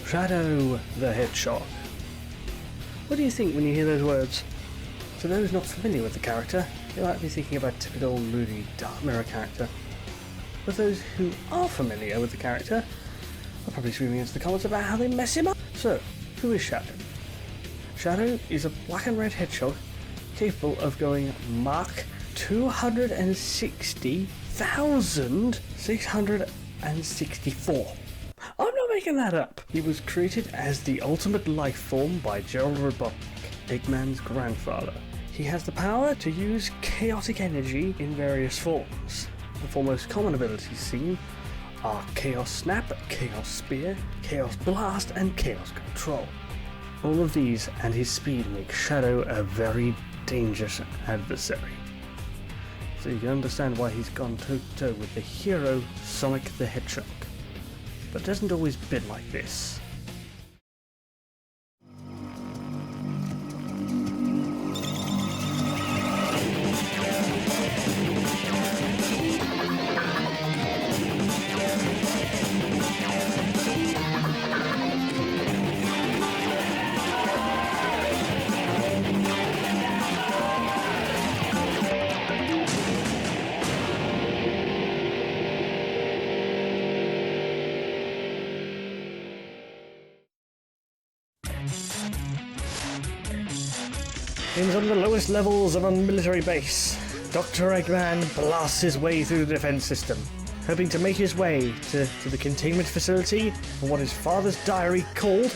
Shadow the Hedgehog. What do you think when you hear those words? For those not familiar with the character, you might be thinking of a typical moody Dark Mirror character. For those who are familiar with the character, are probably screaming into the comments about how they mess him up. So, who is Shadow? Shadow is a black and red hedgehog capable of going Mach 260,664. I'm not making that up. He was created as the ultimate life form by Gerald Robotnik, Eggman's grandfather. He has the power to use chaotic energy in various forms. The four most common abilities seen are Chaos Snap, Chaos Spear, Chaos Blast, and Chaos Control. All of these and his speed make Shadow a very dangerous adversary. So you can understand why he's gone toe-to-toe with the hero Sonic the Hedgehog. But it hasn't always been like this. In some of the lowest levels of a military base, Dr. Eggman blasts his way through the defense system, hoping to make his way to the containment facility for what his father's diary called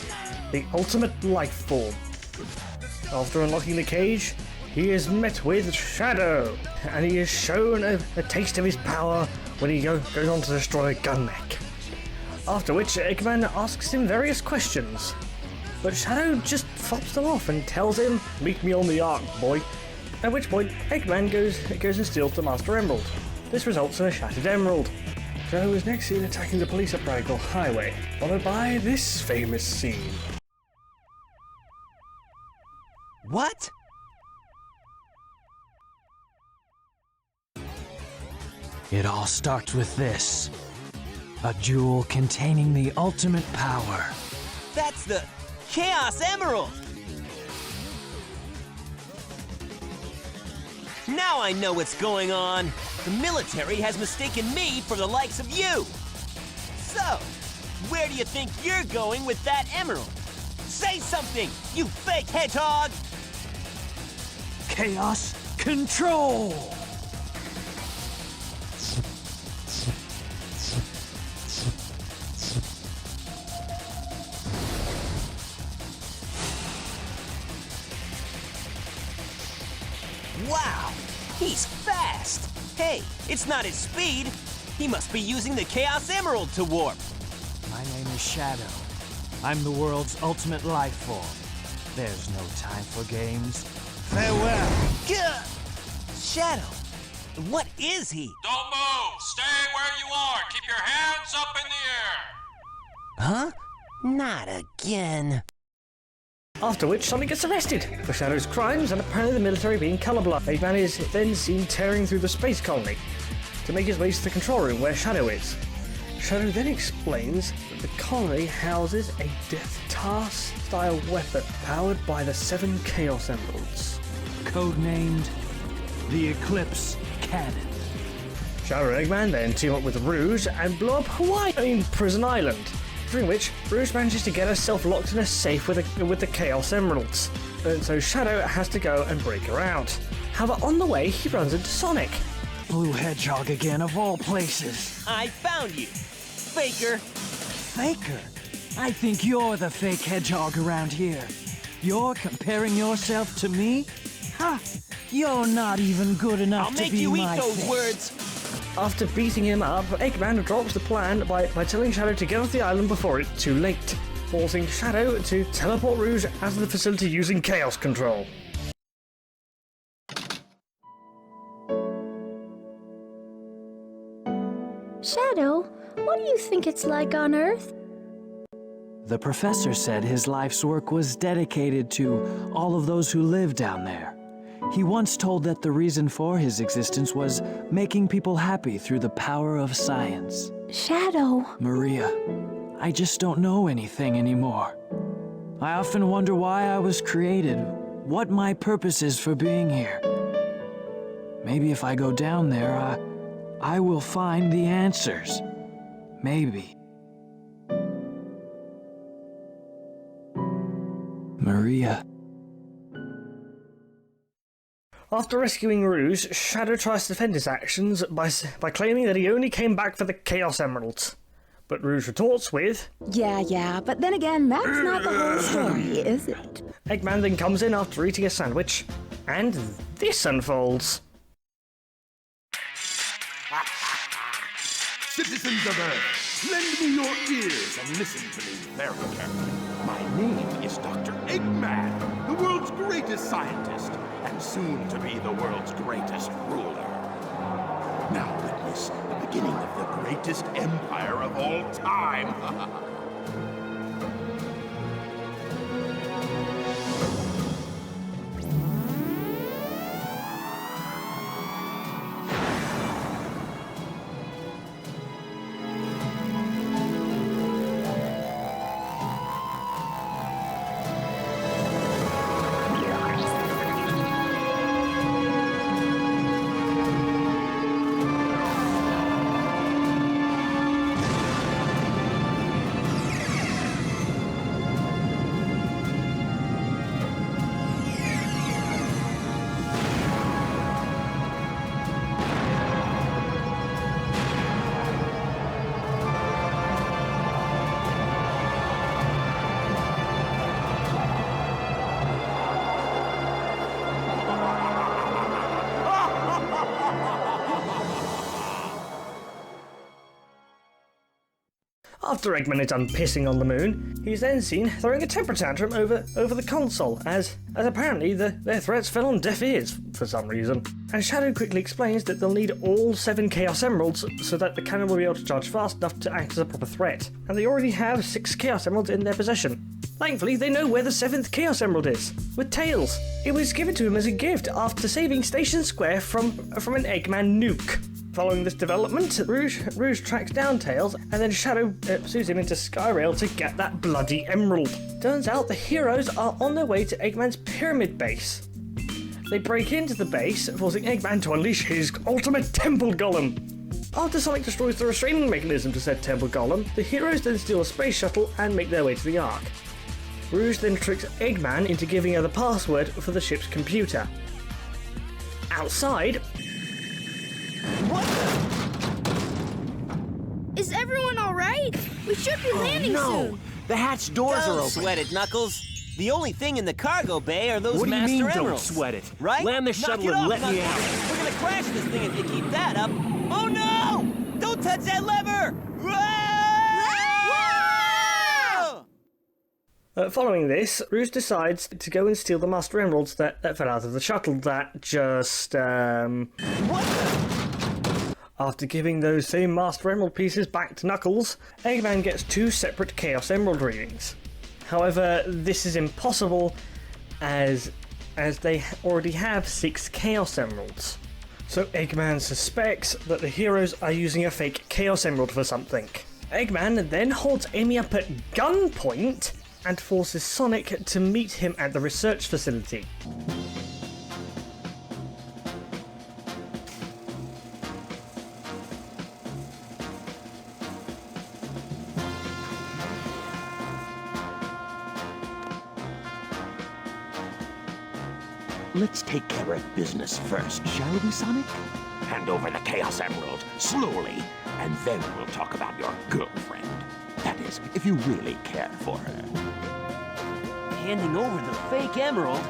the ultimate life form. After unlocking the cage, he is met with Shadow, and he is shown a taste of his power when he goes on to destroy Gunmech. After which, Eggman asks him various questions. But Shadow just fops them off and tells him, "Meet me on the Ark, boy." At which point, Eggman goes and steals the Master Emerald. This results in a Shattered Emerald. Shadow is next seen attacking the police at Bradwell Highway, followed by this famous scene. What? It all starts with this. A jewel containing the ultimate power. That's the Chaos Emerald! Now I know what's going on. The military has mistaken me for the likes of you. So, where do you think you're going with that emerald? Say something, you fake hedgehog! Chaos Control! Wow, he's fast! Hey, it's not his speed. He must be using the Chaos Emerald to warp. My name is Shadow. I'm the world's ultimate life form. There's no time for games. Farewell! Gah! Shadow, what is he? Don't move! Stay where you are! Keep your hands up in the air! Huh? Not again. After which, Sonic gets arrested for Shadow's crimes and apparently the military being colorblind. Eggman is then seen tearing through the space colony to make his way to the control room where Shadow is. Shadow then explains that the colony houses a Death Star-style weapon powered by the 7 Chaos Emeralds. Codenamed the Eclipse Cannon. Shadow and Eggman then team up with Rouge and blow up Prison Island. During which, Rouge manages to get herself locked in a safe with the Chaos Emeralds. And so Shadow has to go and break her out. However, on the way, he runs into Sonic. Blue Hedgehog again, of all places. I found you, faker. Faker? I think you're the fake hedgehog around here. You're comparing yourself to me? Ha! You're not even good enough I'll to make be you my eat those fake. words. After beating him up, Eggman drops the plan by telling Shadow to get off the island before it's too late, forcing Shadow to teleport Rouge out of the facility using Chaos Control. Shadow, what do you think it's like on Earth? The professor said his life's work was dedicated to all of those who live down there. He once told that the reason for his existence was making people happy through the power of science. Shadow. Maria, I just don't know anything anymore. I often wonder why I was created, what my purpose is for being here. Maybe if I go down there, I will find the answers. Maybe. Maria. After rescuing Rouge, Shadow tries to defend his actions by claiming that he only came back for the Chaos Emeralds. But Rouge retorts with, Yeah, but then again, that's not the whole story, is it? Eggman then comes in after eating a sandwich, and this unfolds. Citizens of Earth, lend me your ears and listen to me very carefully. My name is Dr. Eggman, the world's greatest scientist, and soon to be the world's greatest ruler. Now witness the beginning of the greatest empire of all time. After Eggman is done pissing on the moon, he's then seen throwing a temper tantrum over the console, as apparently their threats fell on deaf ears for some reason. And Shadow quickly explains that they'll need all 7 Chaos Emeralds so that the cannon will be able to charge fast enough to act as a proper threat. And they already have 6 Chaos Emeralds in their possession. Thankfully, they know where the 7th Chaos Emerald is, with Tails. It was given to him as a gift after saving Station Square from an Eggman nuke. Following this development, Rouge tracks down Tails, and then Shadow pursues him into Skyrail to get that bloody emerald. Turns out the heroes are on their way to Eggman's pyramid base. They break into the base, forcing Eggman to unleash his ultimate Temple Golem. After Sonic destroys the restraining mechanism to said Temple Golem, the heroes then steal a space shuttle and make their way to the Ark. Rouge then tricks Eggman into giving her the password for the ship's computer. Outside... What Is everyone alright? We should be landing soon. The hatch doors are Don't open. sweat it, Knuckles. The only thing in the cargo bay are those What do you Master mean, don't Emeralds. sweat it? Right? Land the Knock shuttle it and off, let me Knuckles. out. We're gonna crash this thing if you keep that up. Oh no! Don't touch that lever! Whoa! Following this, Rouge decides to go and steal the Master Emeralds that fell out of the shuttle that just, What the? After giving those same Master Emerald pieces back to Knuckles, Eggman gets 2 separate Chaos Emerald readings. However, this is impossible as they already have 6 Chaos Emeralds. So Eggman suspects that the heroes are using a fake Chaos Emerald for something. Eggman then holds Amy up at gunpoint and forces Sonic to meet him at the research facility. Let's take care of business first, shall we, Sonic? Hand over the Chaos Emerald, slowly, and then we'll talk about your girlfriend. That is, if you really care for her. Handing over the fake emerald?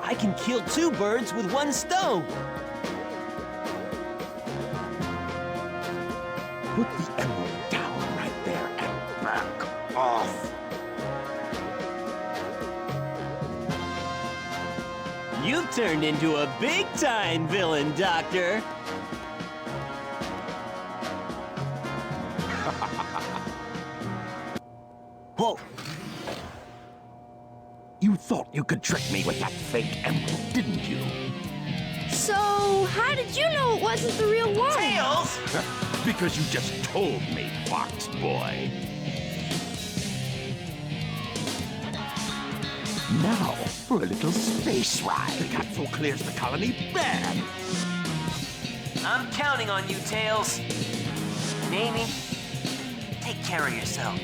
I can kill 2 birds with 1 stone. Put the emerald down right there and back off. You've turned into a big-time villain, Doctor. Whoa! You thought you could trick me with that fake emerald, didn't you? So, how did you know it wasn't the real one? Tails! Because you just told me, Fox Boy. Now for a little space ride. The capsule clears the colony bad. I'm counting on you, Tails. And Amy, take care of yourself.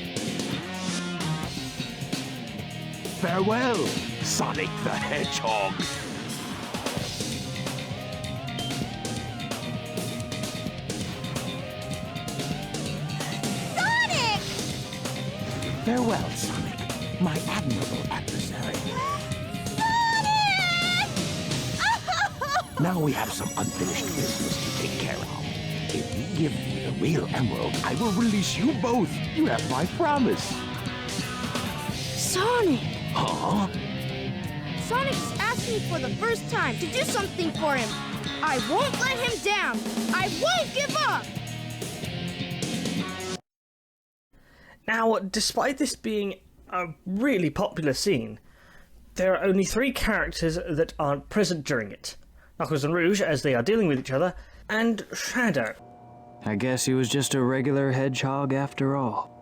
Farewell, Sonic the Hedgehog. Sonic! Farewell, Sonic, my admirable adversary. Now we have some unfinished business to take care of. If you give me the real emerald, I will release you both. You have my promise. Sonic! Huh? Sonic's asked me for the first time to do something for him. I won't let him down. I won't give up. Now, despite this being a really popular scene, there are only 3 characters that aren't present during it. Knuckles and Rouge, as they are dealing with each other, and Shadow. I guess he was just a regular hedgehog after all.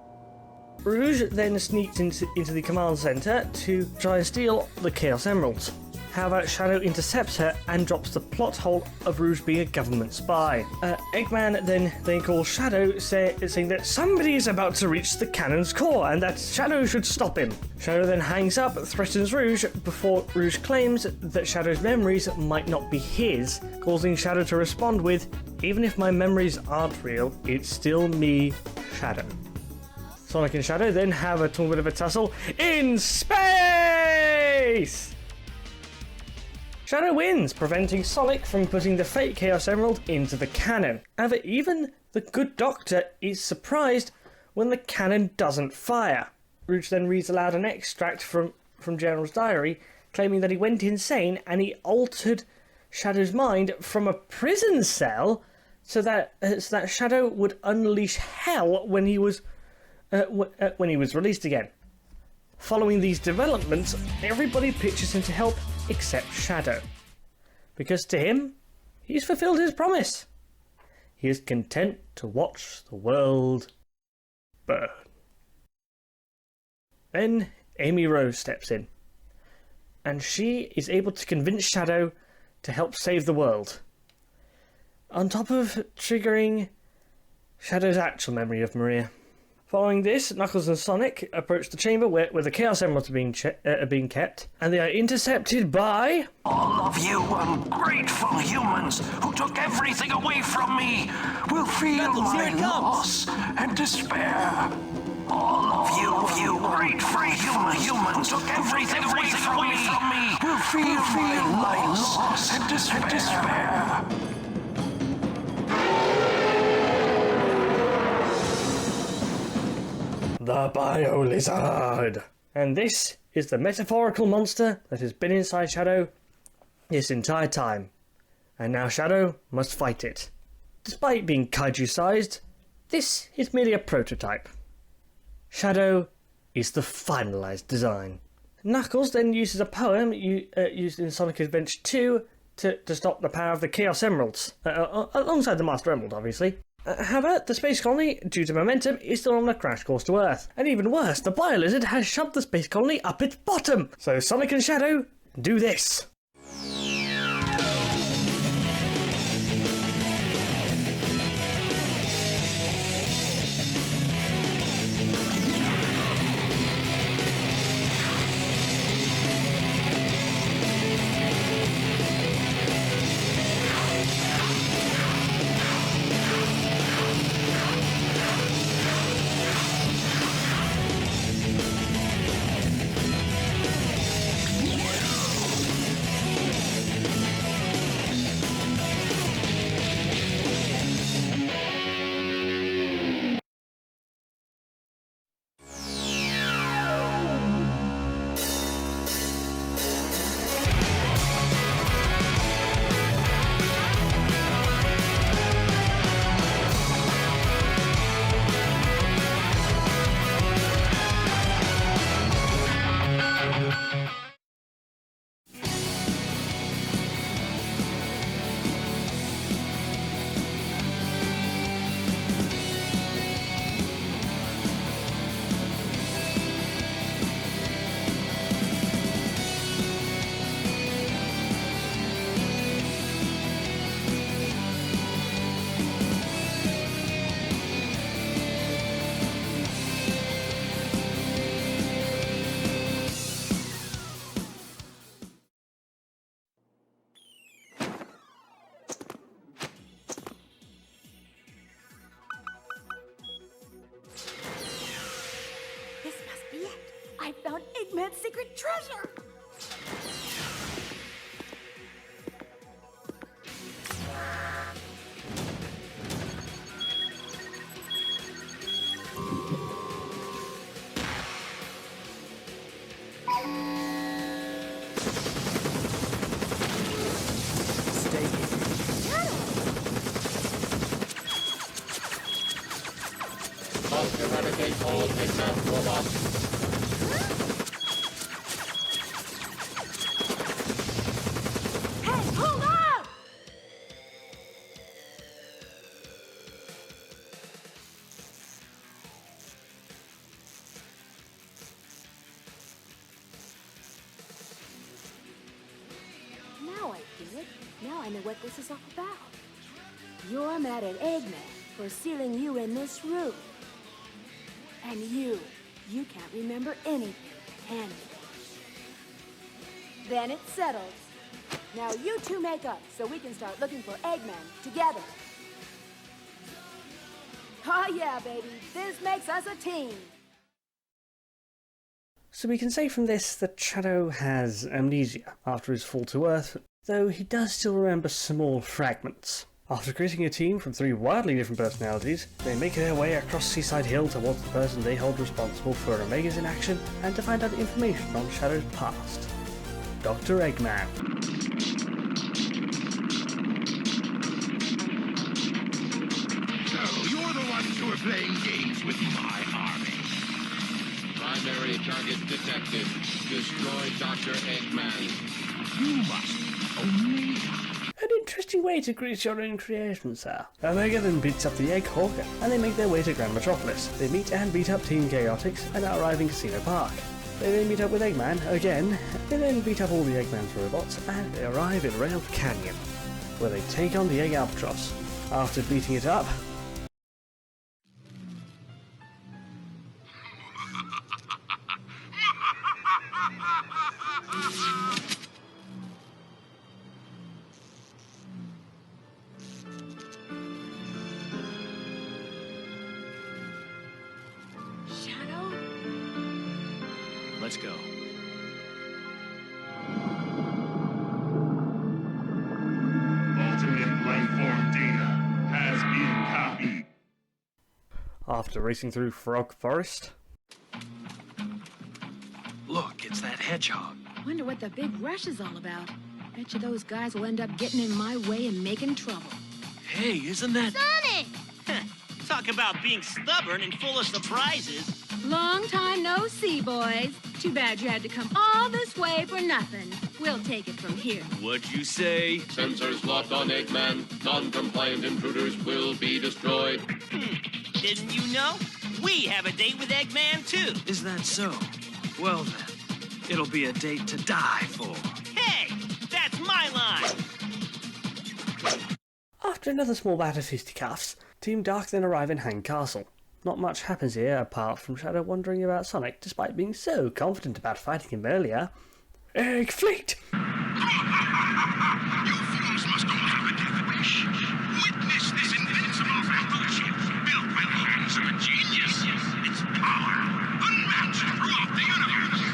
Rouge then sneaks into the command center to try and steal the Chaos Emeralds. However, Shadow intercepts her and drops the plot hole of Rouge being a government spy. Eggman then calls Shadow, saying that somebody is about to reach the cannon's core and that Shadow should stop him. Shadow then hangs up, threatens Rouge, before Rouge claims that Shadow's memories might not be his, causing Shadow to respond with, "Even if my memories aren't real, it's still me, Shadow." Sonic and Shadow then have a little bit of a tussle in space! Shadow wins, preventing Sonic from putting the fake Chaos Emerald into the cannon. However, even the good doctor is surprised when the cannon doesn't fire. Rouge then reads aloud an extract from General's diary, claiming that he went insane and he altered Shadow's mind from a prison cell so that Shadow would unleash hell when he was released again. Following these developments, everybody pitches in to help except Shadow, because to him, he's fulfilled his promise. He is content to watch the world burn. Then Amy Rose steps in, and she is able to convince Shadow to help save the world, on top of triggering Shadow's actual memory of Maria. Following this, Knuckles and Sonic approach the chamber where the Chaos Emeralds are being kept, and they are intercepted by... All of you ungrateful humans who took everything away from me will feel my loss and despair. All of you grateful humans who took everything away from me will feel my loss and despair. The Bio-Lizard! And this is the metaphorical monster that has been inside Shadow this entire time. And now Shadow must fight it. Despite being kaiju-sized, this is merely a prototype. Shadow is the finalized design. Knuckles then uses a poem used in Sonic Adventure 2 to stop the power of the Chaos Emeralds, alongside the Master Emerald, obviously. However, the space colony, due to momentum, is still on a crash course to Earth. And even worse, the Bio-Lizard has shoved the space colony up its bottom! So Sonic and Shadow, do this! Eggman's secret treasure! Hey, hold up! Now I get it. Now I know what this is all about. You're mad at Eggman for sealing you in this room. And you can't remember anything, can you? Then it's settled. Now you two make up so we can start looking for Eggman together. Oh yeah, baby, this makes us a team. So we can say from this that Shadow has amnesia after his fall to Earth, though he does still remember small fragments. After creating a team from 3 wildly different personalities, they make their way across Seaside Hill towards the person they hold responsible for Omega's inaction and to find out information on Shadow's past. Dr. Eggman. So, you're the ones who are playing games with my army. Primary target detected. Destroy Dr. Eggman. You must be Omega. An interesting way to grease your own creation, sir. Omega then beats up the Hedgehog, and they make their way to Grand Metropolis. They meet and beat up Team Chaotix and arrive in Casino Park. They then meet up with Eggman again. They then beat up all the Eggman's robots, and they arrive in Rail Canyon, where they take on the Egg Albatross. After beating it up, Shadow? Let's go. Alternate life form data has been copied. after racing through Frog Forest, Look, it's that hedgehog. Wonder what the big rush is all about. Bet you those guys will end up getting in my way and making trouble. Hey, isn't that... Sonic! Talk about being stubborn and full of surprises. Long time no see, boys. Too bad you had to come all this way for nothing. We'll take it from here. What'd you say? Sensors locked on Eggman. Non-compliant intruders will be destroyed. Didn't you know? We have a date with Eggman, too. Is that so? Well then, it'll be a date to die for. Hey, that's my line. after another small bout of fisticuffs, Team Dark then arrive in Hang Castle. Not much happens here apart from Shadow wondering about Sonic, despite being so confident about fighting him earlier. Egg Fleet! You fools must all have a death wish. Witness this invincible battleship built by the hands of a genius. Its power unmatched throughout the universe.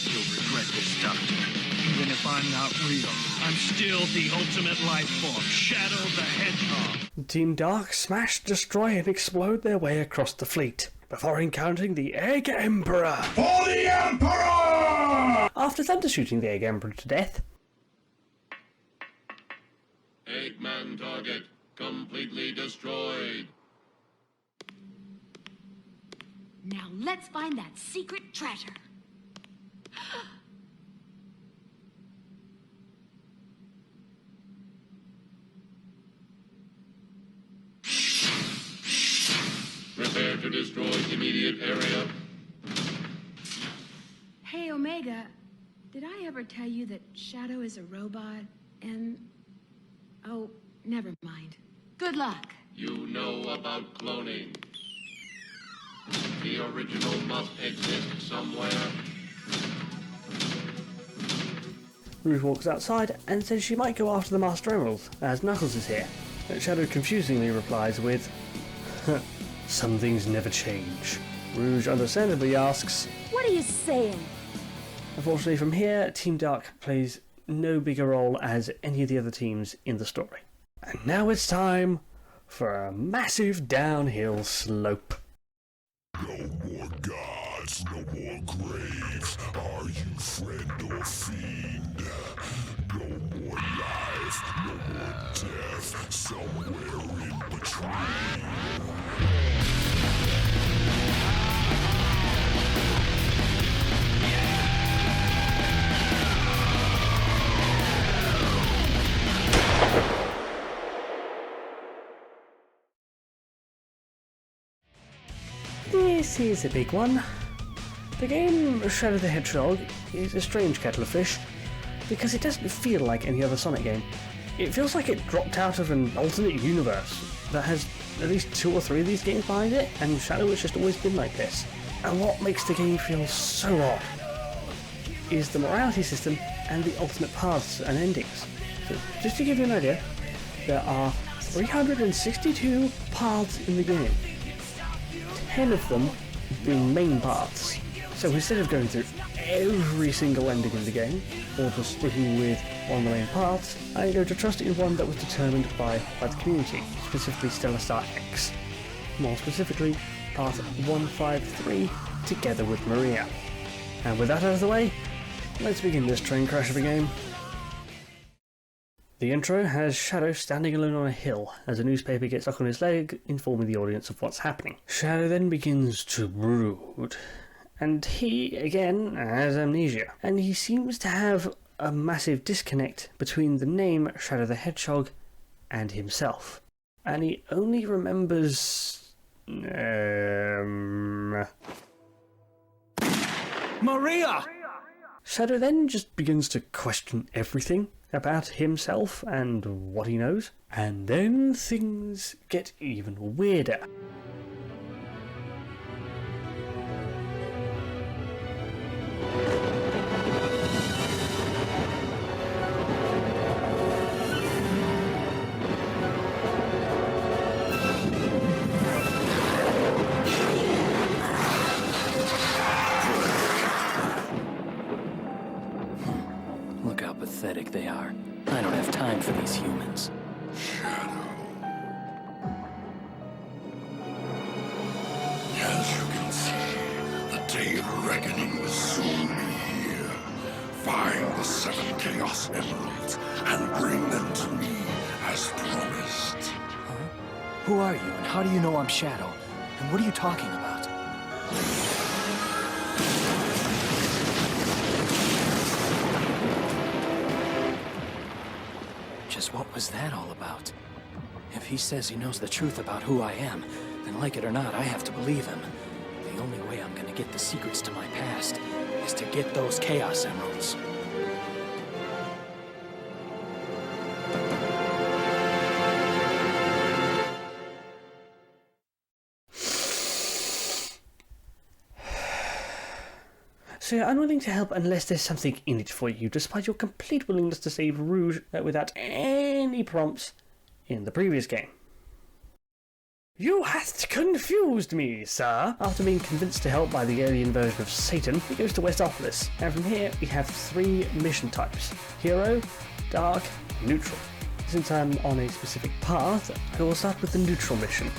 You'll regret this, Doctor. Even if I'm not real, I'm still the ultimate life form, Shadow the Hedgehog. Team Dark smash, destroy, and explode their way across the fleet, before encountering the Egg Emperor! For the Emperor! After thunder shooting the Egg Emperor to death, Eggman target completely destroyed. Now let's find that secret treasure. Prepare to destroy immediate area. Hey, Omega, did I ever tell you that Shadow is a robot? And... oh, never mind. Good luck. You know about cloning. The original must exist somewhere. Rouge walks outside and says she might go after the Master Emerald, as Knuckles is here. Shadow confusingly replies with, some things never change. Rouge understandably asks, What are you saying? Unfortunately, from here, Team Dark plays no bigger role as any of the other teams in the story. And now it's time for a massive downhill slope. No more gods, no more graves. Are you friend or fiend? No more life, no more death. Somewhere in between. This is a big one. The game Shadow the Hedgehog is a strange kettle of fish because it doesn't feel like any other Sonic game. It feels like it dropped out of an alternate universe that has at least 2 or 3 of these games behind it, and Shadow has just always been like this. And what makes the game feel so odd is the morality system and the alternate paths and endings. So, just to give you an idea, there are 362 paths in the game. 10 of them being main paths. So instead of going through every single ending in the game, or just sticking with one of the main paths, I go to trust in one that was determined by the community, specifically Stellar Star X. More specifically, path 153, together with Maria. And with that out of the way, let's begin this train crash of a game. The intro has Shadow standing alone on a hill as a newspaper gets stuck on his leg, informing the audience of what's happening. Shadow then begins to brood, and he, again, has amnesia, and he seems to have a massive disconnect between the name Shadow the Hedgehog and himself. And he only remembers... Maria! Shadow then just begins to question everything about himself and what he knows, and then things get even weirder. Look how pathetic they are. I don't have time for these humans. As you can see, the day of reckoning will soon be here. Find the 7 Chaos Emeralds and bring them to me as promised. Huh? Who are you, and how do you know I'm Shadow? And what are you talking about? Just what was that all about? If he says he knows the truth about who I am, then like it or not, I have to believe him. The only way I'm gonna get the secrets to my past is to get those Chaos Emeralds. So you're unwilling to help unless there's something in it for you, despite your complete willingness to save Rouge without any prompts in the previous game. You hast confused me, sir! After being convinced to help by the alien version of Satan, he goes to Westopolis, and from here we have 3 mission types: Hero, Dark, Neutral. Since I'm on a specific path, I will start with the Neutral mission.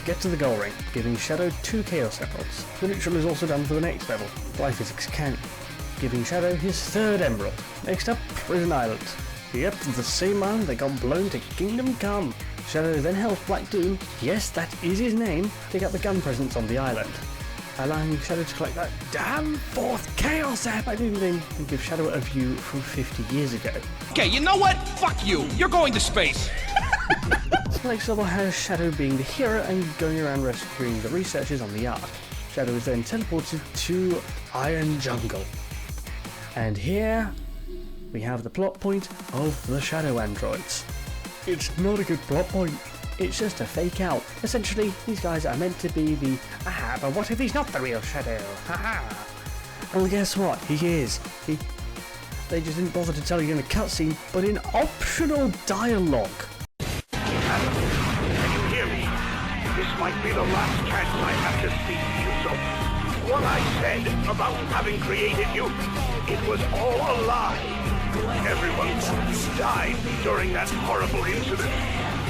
Get to the goal ring, giving Shadow 2 Chaos Emeralds. The Neutral is also done for the next level, Fly Physics Canyon, giving Shadow his 3rd Emerald. Next up, Prison Island. Yep, the same island that got blown to Kingdom Come. Shadow then helps Black Doom, yes that is his name, take out the gun presence on the island, allowing Shadow to collect that damn 4th Chaos Emerald. I didn't even give Shadow a view from 50 years ago. Okay, you know what? Fuck you. You're going to space. The next level has Shadow being the hero and going around rescuing the researchers on the Ark. Shadow is then teleported to Iron Jungle. And here we have the plot point of the Shadow androids. It's not a good plot point. It's just a fake out. Essentially, these guys are meant to be the, but what if he's not the real Shadow? Haha. Well, guess what? He is. They just didn't bother to tell you in a cutscene, but in optional dialogue. Can you hear me? This might be the last chance I have to speak to you, so what I said about having created you, it was all a lie. Everyone died during that horrible incident,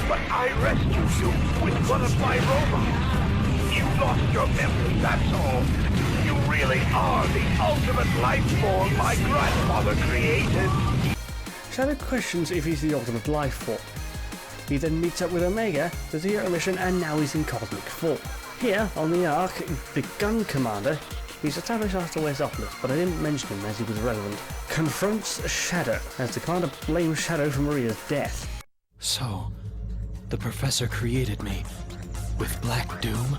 but I rescued you with one of my robots. You lost your memory, that's all. You really are the ultimate life form my grandfather created. Shadow questions if he's the ultimate life form. He then meets up with Omega, does a hero mission, and now he's in cosmic form. Here, on the Ark, the gun commander, he's established after Wes Uplift, but I didn't mention him as he was relevant, confronts Shadow, as the commander blames Shadow for Maria's death. So, the professor created me with Black Doom?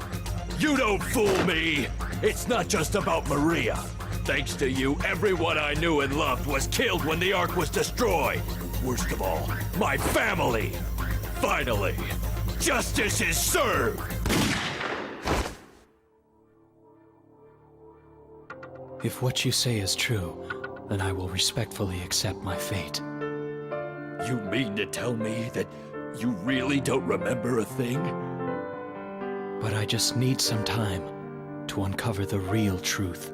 You don't fool me! It's not just about Maria. Thanks to you, everyone I knew and loved was killed when the Ark was destroyed. Worst of all, my family. Finally, justice is served! If what you say is true, then I will respectfully accept my fate. You mean to tell me that you really don't remember a thing? But I just need some time to uncover the real truth.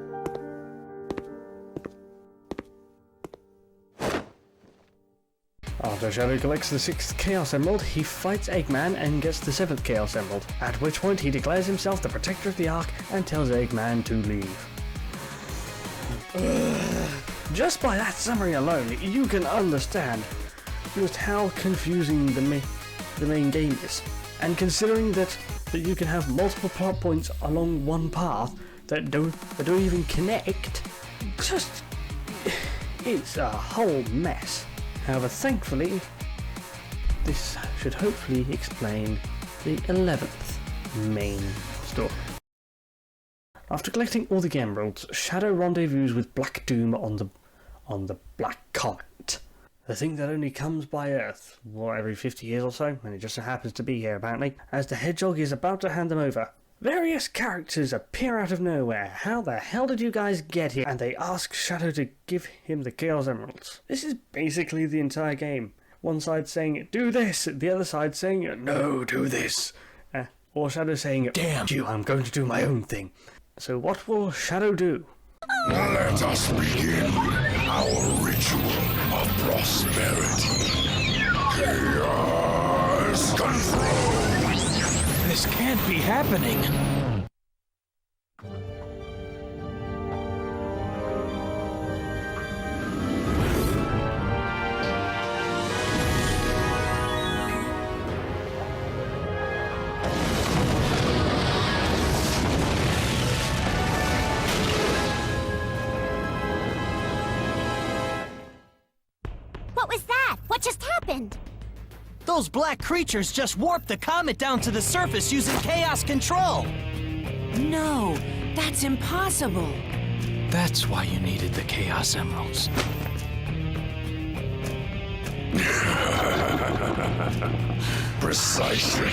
After Shadow collects the 6th Chaos Emerald, he fights Eggman and gets the 7th Chaos Emerald, at which point he declares himself the protector of the Ark and tells Eggman to leave. Just by that summary alone, you can understand just how confusing the main game is. And considering that you can have multiple plot points along one path that don't even connect, it's a whole mess. However, thankfully, this should hopefully explain the 11th main story. After collecting all the emeralds, Shadow rendezvous with Black Doom on the Black Comet. The thing that only comes by Earth, every 50 years or so, and it just so happens to be here apparently, as the Hedgehog is about to hand them over. Various characters appear out of nowhere. How the hell did you guys get here? And they ask Shadow to give him the Chaos Emeralds. This is basically the entire game. One side saying, do this, the other side saying, no, do this. Or Shadow saying, damn you, I'm going to do my own thing. So what will Shadow do? Let us begin our ritual of prosperity. Chaos control! This can't be happening! What was that? What just happened? Those black creatures just warped the comet down to the surface using chaos control! No, that's impossible. That's why you needed the Chaos Emeralds. Precisely.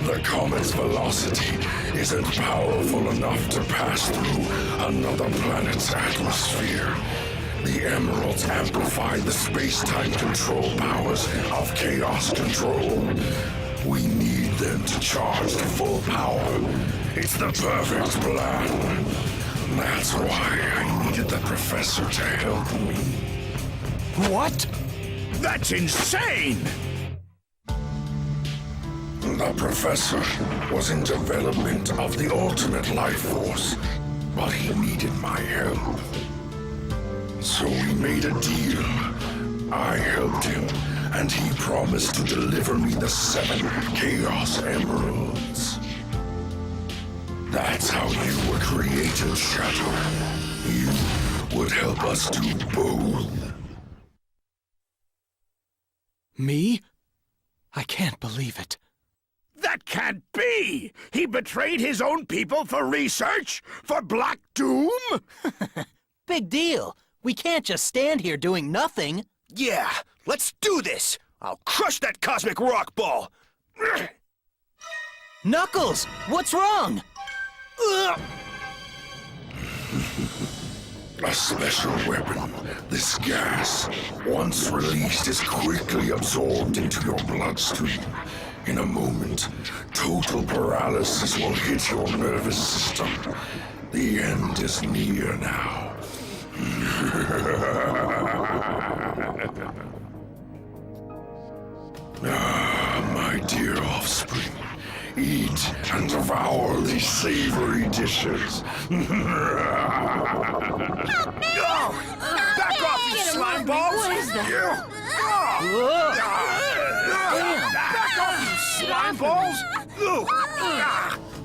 The comet's velocity isn't powerful enough to pass through another planet's atmosphere. The emeralds amplify the space-time control powers of chaos control. We need them to charge to full power. It's the perfect plan. That's why I needed the professor to help me. What? That's insane! The professor was in development of the ultimate life force, but he needed my help. So we made a deal. I helped him, and he promised to deliver me the 7 Chaos Emeralds. That's how you were created, Shadow. You would help us do both. Me? I can't believe it. That can't be! He betrayed his own people for research? For Black Doom? Big deal. We can't just stand here doing nothing. Yeah, let's do this! I'll crush that cosmic rock ball! Knuckles, what's wrong? A special weapon. This gas, once released, is quickly absorbed into your bloodstream. In a moment, total paralysis will hit your nervous system. The end is near now. My dear offspring, eat and devour these savory dishes. Back off, you slime balls! What is that? Back off, you slime balls!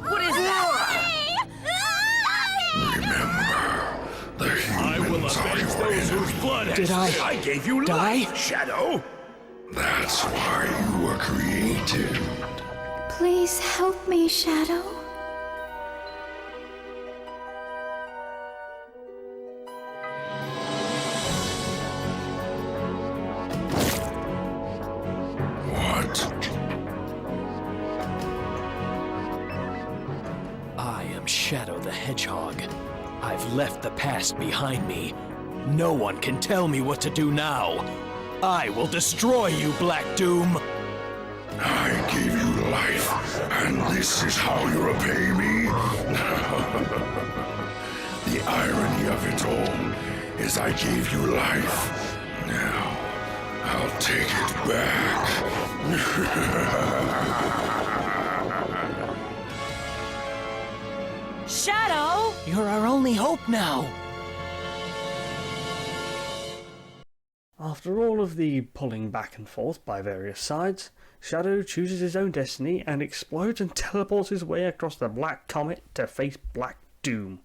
What is that? The I will humans are avenge your those whose enemy. blood has... Did I gave you die? life, Shadow! That's why you were created. Please help me, Shadow. What? I am Shadow the Hedgehog. I've left the past behind me. No one can tell me what to do now. I will destroy you, Black Doom! I gave you life, and this is how you repay me? The irony of it all is I gave you life. Now, I'll take it back. Shadow! You're our only hope now! After all of the pulling back and forth by various sides, Shadow chooses his own destiny and explodes and teleports his way across the Black Comet to face Black Doom.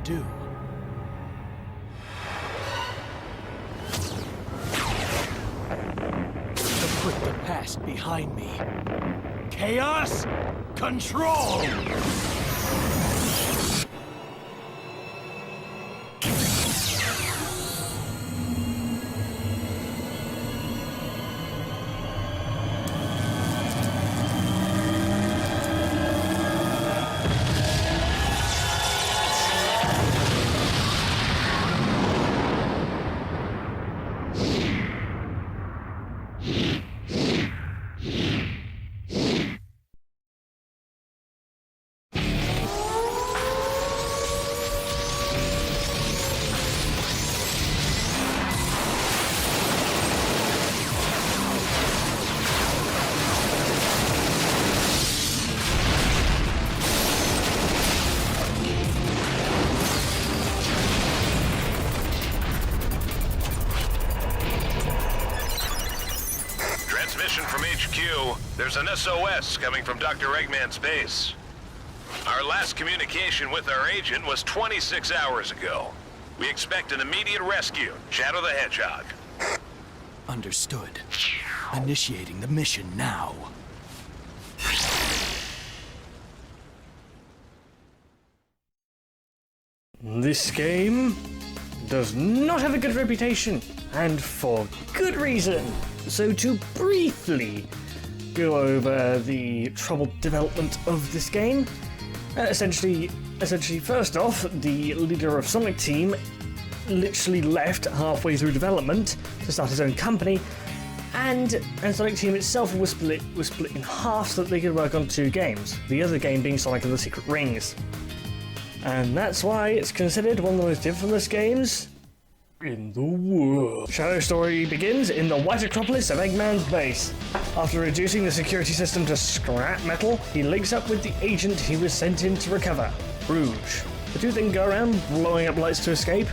Do. To put the past behind me. Chaos Control! From HQ, there's an SOS coming from Dr. Eggman's base. Our last communication with our agent was 26 hours ago. We expect an immediate rescue. Shadow the Hedgehog. Understood. Initiating the mission now. This game does not have a good reputation, and for good reason. So to briefly go over the troubled development of this game, essentially, first off, the leader of Sonic Team literally left halfway through development to start his own company, and Sonic Team itself was split in half so that they could work on 2 games, the other game being Sonic and the Secret Rings. And that's why it's considered one of the most infamous games in the world. Shadow's story begins in the White Acropolis of Eggman's base. After reducing the security system to scrap metal, he links up with the agent he was sent in to recover, Rouge. The two then go around blowing up lights to escape.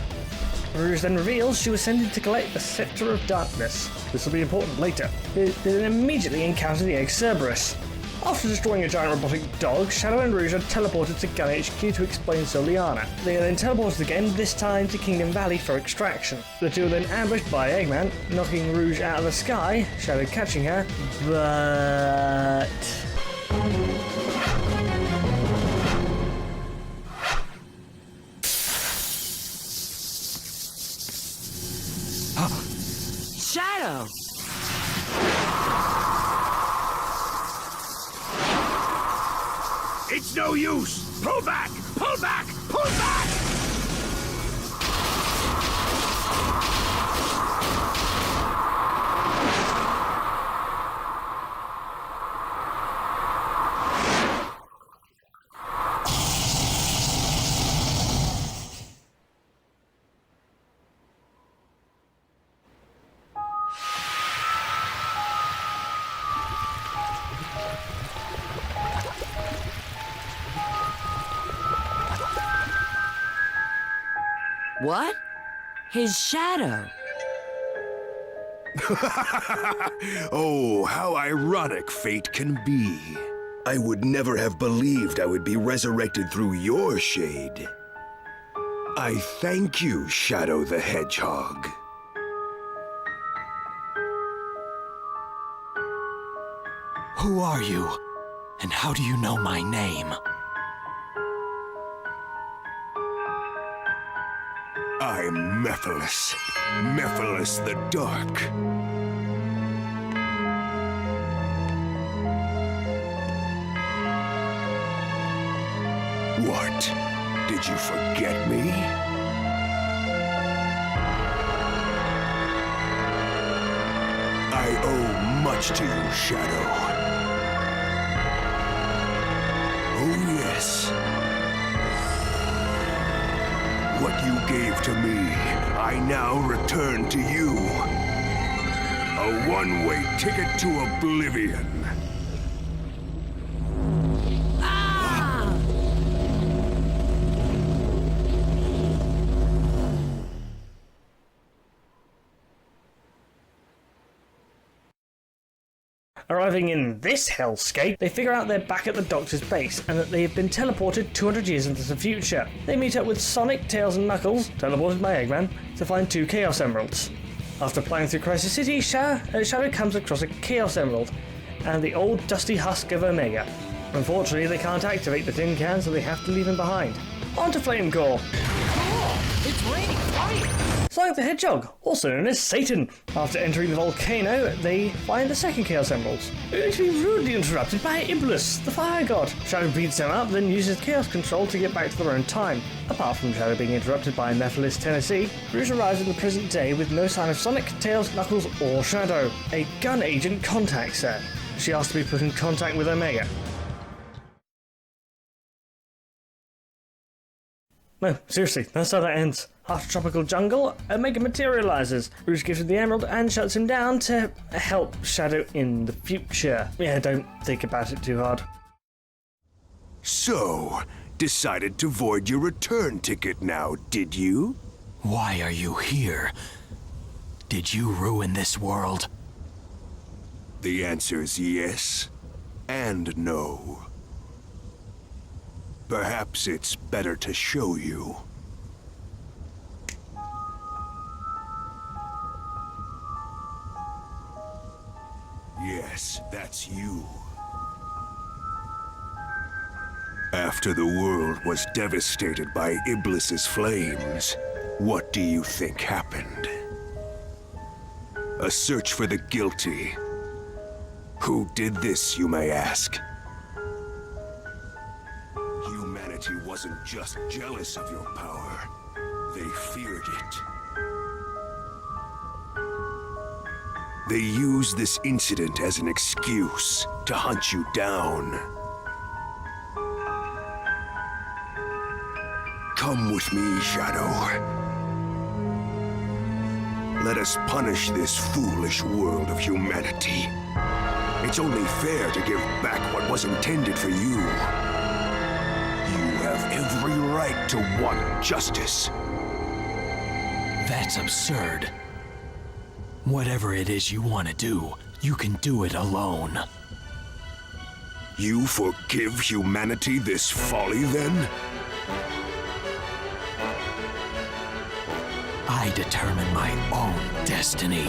Rouge then reveals she was sent to collect the Scepter of Darkness. This will be important later. They then immediately encounter the egg Cerberus. After destroying a giant robotic dog, Shadow and Rouge are teleported to Gun HQ to explain Soliana. They are then teleported again, this time to Kingdom Valley for extraction. The two are then ambushed by Eggman, knocking Rouge out of the sky, Shadow catching her, but... Shadow! It's no use! Pull back! Pull back! Pull back! What? His shadow. Oh, how ironic fate can be. I would never have believed I would be resurrected through your shade. I thank you, Shadow the Hedgehog. Who are you? And how do you know my name? I'm Mephiles. Mephiles the Dark. What? Did you forget me? I owe much to you, Shadow. Oh, yes. What you gave to me, I now return to you. A one-way ticket to oblivion. Arriving in this hellscape, they figure out they're back at the Doctor's base and that they have been teleported 200 years into the future. They meet up with Sonic, Tails and Knuckles, teleported by Eggman, to find 2 Chaos Emeralds. After flying through Crisis City, Shadow comes across a Chaos Emerald and the old dusty husk of Omega. Unfortunately, they can't activate the tin can, so they have to leave him behind. On to Flame Core! It's raining fire! Sonic the Hedgehog, also known as Satan. After entering the volcano, they find the second Chaos Emeralds, only to be rudely interrupted by Iblis, the fire god. Shadow beats them up, then uses Chaos Control to get back to their own time. Apart from Shadow being interrupted by Mephiles Tennessee, Rouge arrives in the present day with no sign of Sonic, Tails, Knuckles, or Shadow. A gun agent contacts her. She asks to be put in contact with Omega. No, seriously, that's how that ends. After Tropical Jungle, Omega materializes. Rouge gives him the emerald and shuts him down to help Shadow in the future. Yeah, don't think about it too hard. So, decided to void your return ticket now, did you? Why are you here? Did you ruin this world? The answer is yes and no. Perhaps it's better to show you. Yes, that's you. After the world was devastated by Iblis's flames, what do you think happened? A search for the guilty. Who did this, you may ask? Humanity wasn't just jealous of your power, they feared it. They used this incident as an excuse to hunt you down. Come with me, Shadow. Let us punish this foolish world of humanity. It's only fair to give back what was intended for you. You have every right to want justice. That's absurd. Whatever it is you want to do, you can do it alone. You forgive humanity this folly, then? I determine my own destiny.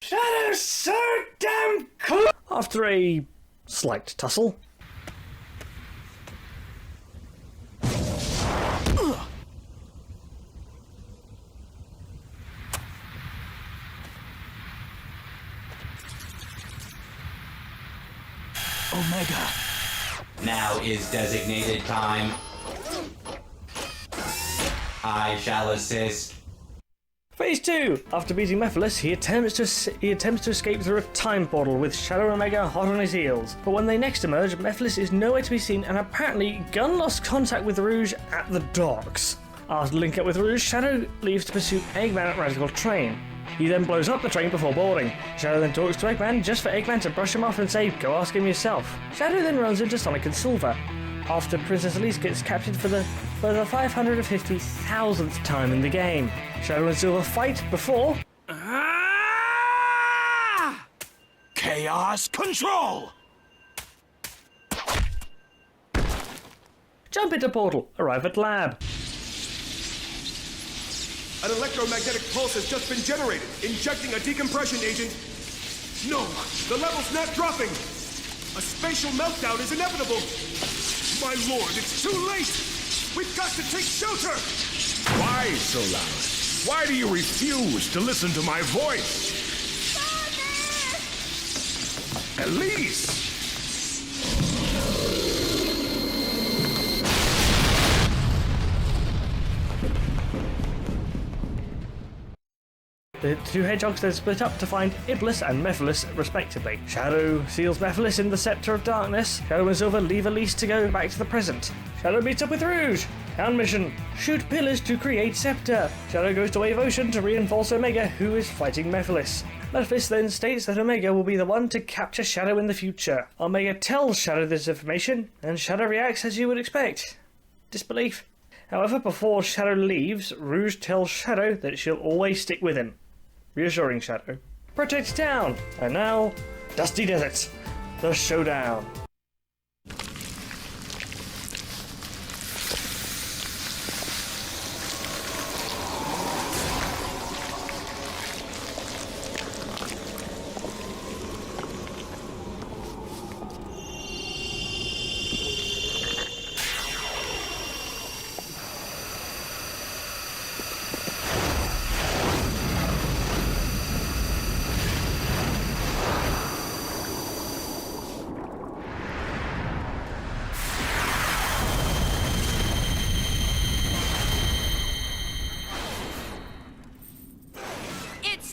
Shadow's so damn cool! After a slight tussle. Omega. Now is designated time. I shall assist. Phase 2! After beating Mephiles, he attempts to escape through a time portal with Shadow and Omega hot on his heels. But when they next emerge, Mephiles is nowhere to be seen, and apparently Gunn lost contact with Rouge at the docks. After linking up with Rouge, Shadow leaves to pursue Eggman at Radical Train. He then blows up the train before boarding. Shadow then talks to Eggman just for Eggman to brush him off and say, "Go ask him yourself." Shadow then runs into Sonic and Silver. After Princess Elise gets captured for the 550,000th time in the game. Shadow and Silver fight before... Chaos control! Jump into portal, arrive at lab. An electromagnetic pulse has just been generated, injecting a decompression agent. No, the level's not dropping. A spatial meltdown is inevitable. My lord, it's too late. We've got to take shelter. Why so loud? Why do you refuse to listen to my voice? Elise! The two Hedgehogs then split up to find Iblis and Mephiles, respectively. Shadow seals Mephiles in the Scepter of Darkness. Shadow and Silver leave Elise to go back to the present. Shadow meets up with Rouge. Town mission: shoot pillars to create Scepter. Shadow goes to Wave Ocean to reinforce Omega, who is fighting Mephiles. Mephiles then states that Omega will be the one to capture Shadow in the future. Omega tells Shadow this information, and Shadow reacts as you would expect. Disbelief. However, before Shadow leaves, Rouge tells Shadow that she'll always stick with him, reassuring Shadow. Protect town! And now, Dusty Desert. The showdown.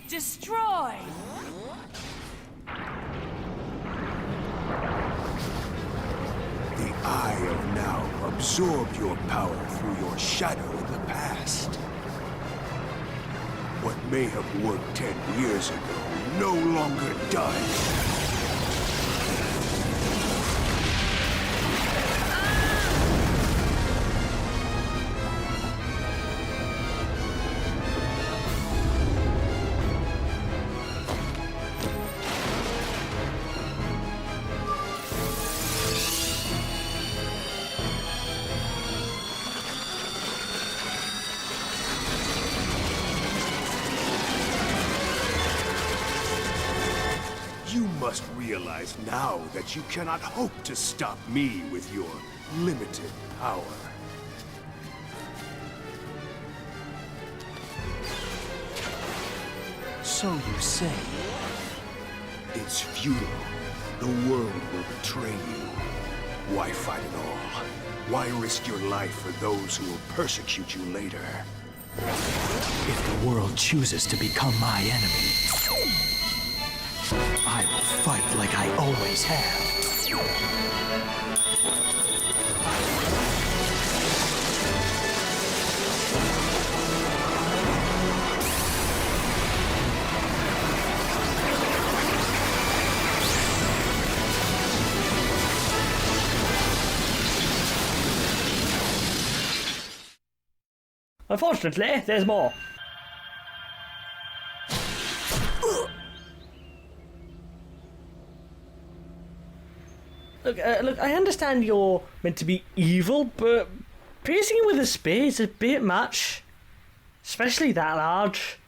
Destroyed! The Eye of Now absorbed your power through your shadow in the past. What may have worked 10 years ago no longer does. You must realize now that you cannot hope to stop me with your limited power. So you say. It's futile. The world will betray you. Why fight at all? Why risk your life for those who will persecute you later? If the world chooses to become my enemy, I will fight like I always have. Unfortunately, there's more. Look, I understand you're meant to be evil, but piercing it with a spear is a bit much. Especially that large.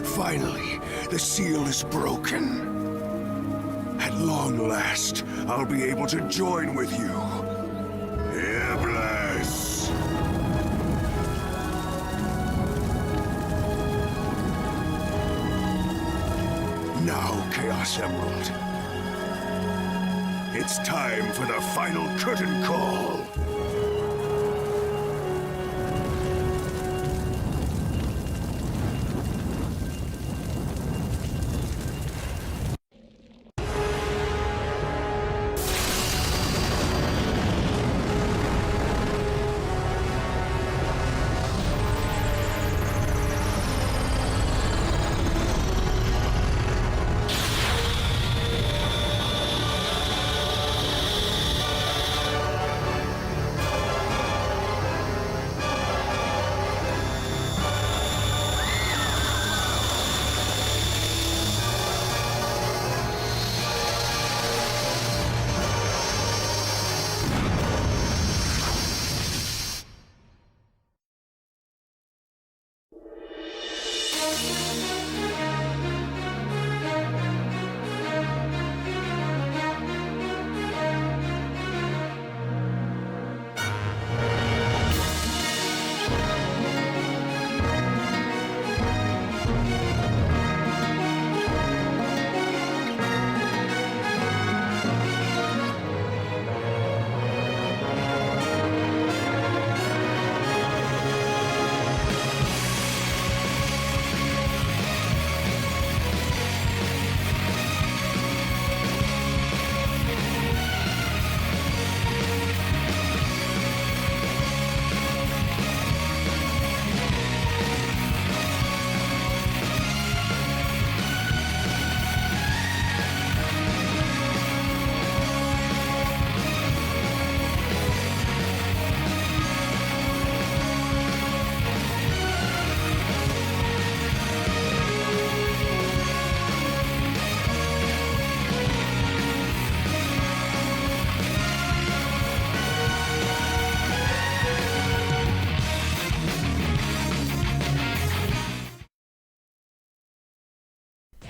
Finally, the seal is broken. At long last, I'll be able to join with you. Iblis! Now, Chaos Emerald. It's time for the final curtain call.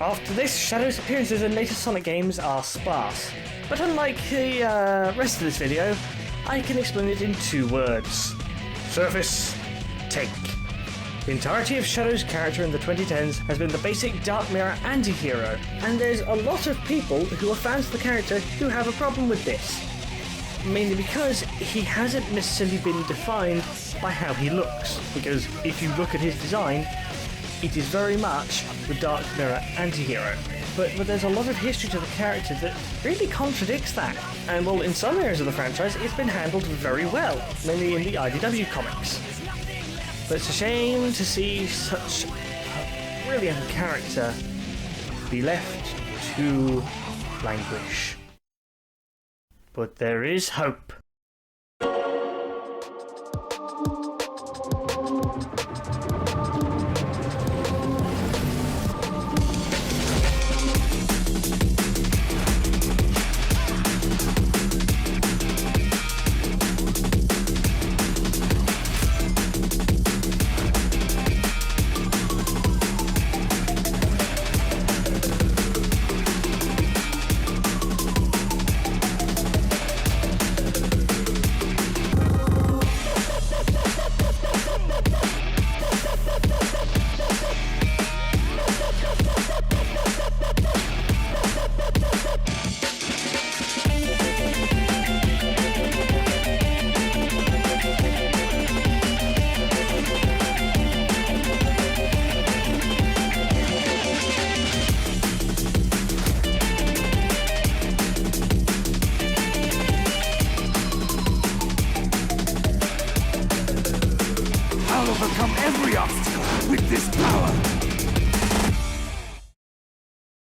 After this, Shadow's appearances in later Sonic games are sparse, but unlike the rest of this video, I can explain it in 2 words. Surface, take. The entirety of Shadow's character in the 2010s has been the basic Dark Mirror anti-hero, and there's a lot of people who are fans of the character who have a problem with this. Mainly because he hasn't necessarily been defined by how he looks, because if you look at his design, it is very much the Dark Mirror anti-hero. But there's a lot of history to the character that really contradicts that. And well, in some areas of the franchise, it's been handled very well, mainly in the IDW comics. But it's a shame to see such a brilliant character be left to languish. But there is hope. overcome every obstacle with this power.